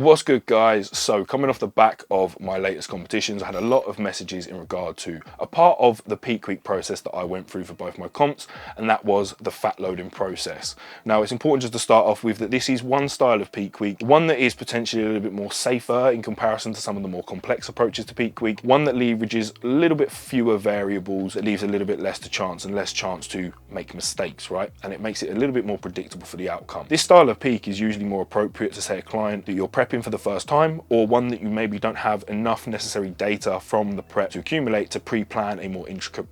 What's good, guys? So coming off the back of my latest competitions, I had a lot of messages in regard to a part of the peak week process that I went through for both my comps, and that was the fat loading process. Now, it's important just to start off with that this is one style of peak week, one that is potentially a little bit more safer in comparison to some of the more complex approaches to peak week, one that leverages a little bit fewer variables, it leaves a little bit less to chance and less chance to make mistakes, right? And it makes it a little bit more predictable for the outcome. This style of peak is usually more appropriate to, say, a client that you're prepping for the first time, or one that you maybe don't have enough necessary data from the prep to accumulate to pre-plan a more intricate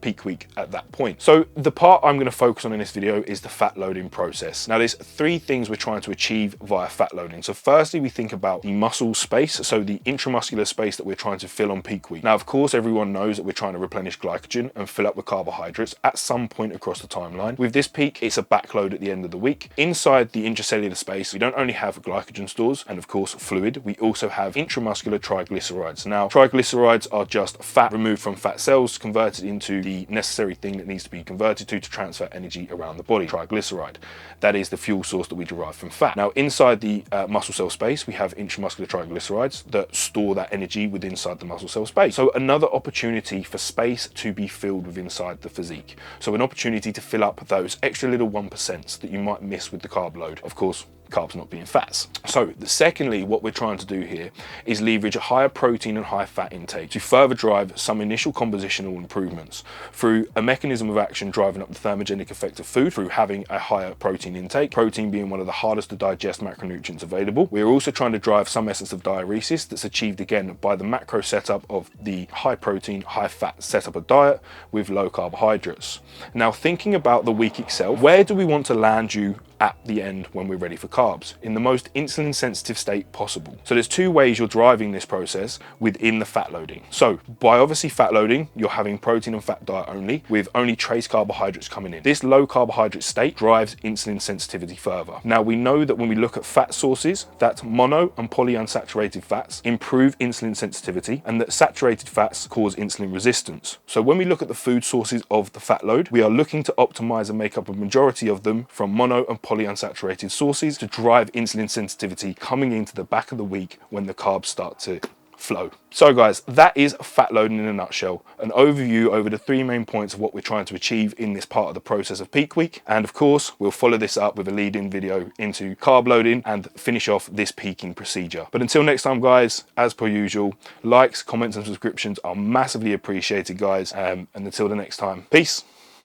peak week at that point. So the part I'm going to focus on in this video is the fat loading process. Now, there's three things we're trying to achieve via fat loading. So firstly, we think about the muscle space, so the intramuscular space that we're trying to fill on peak week. Now, of course, everyone knows that we're trying to replenish glycogen and fill up with carbohydrates at some point across the timeline. With this peak, it's a backload at the end of the week. Inside the intracellular space, we don't only have glycogen stores and of course fluid, we also have intramuscular triglycerides. Now, triglycerides are just fat removed from fat cells, converted into the necessary thing that needs to be converted to transfer energy around the body, triglyceride. That is the fuel source that we derive from fat. Now, inside the muscle cell space, we have intramuscular triglycerides that store that energy within inside the muscle cell space. So another opportunity for space to be filled with inside the physique. So an opportunity to fill up those extra little 1% that you might miss with the carb load. Of course, carbs not being fats. So secondly, what we're trying to do here is leverage a higher protein and higher fat intake to further drive some initial compositional improvements through a mechanism of action driving up the thermogenic effect of food through having a higher protein intake, protein being one of the hardest to digest macronutrients available. We're also trying to drive some essence of diuresis that's achieved again by the macro setup of the high protein, high fat setup of diet with low carbohydrates. Now, thinking about the week itself, where do we want to land you at the end when we're ready for carbs? In the most insulin sensitive state possible. So there's two ways you're driving this process within the fat loading. So by obviously fat loading, you're having protein and fat diet only with only trace carbohydrates coming in. This low carbohydrate state drives insulin sensitivity further. Now, we know that when we look at fat sources, that mono and polyunsaturated fats improve insulin sensitivity and that saturated fats cause insulin resistance. So when we look at the food sources of the fat load, we are looking to optimize and make up a majority of them from mono and polyunsaturated sources to drive insulin sensitivity coming into the back of the week when the carbs start to flow. So guys, that is fat loading in a nutshell, an overview over the three main points of what we're trying to achieve in this part of the process of peak week. And of course, we'll follow this up with a lead-in video into carb loading and finish off this peaking procedure. But until next time, guys, as per usual, likes, comments and subscriptions are massively appreciated, guys. And until the next time, peace.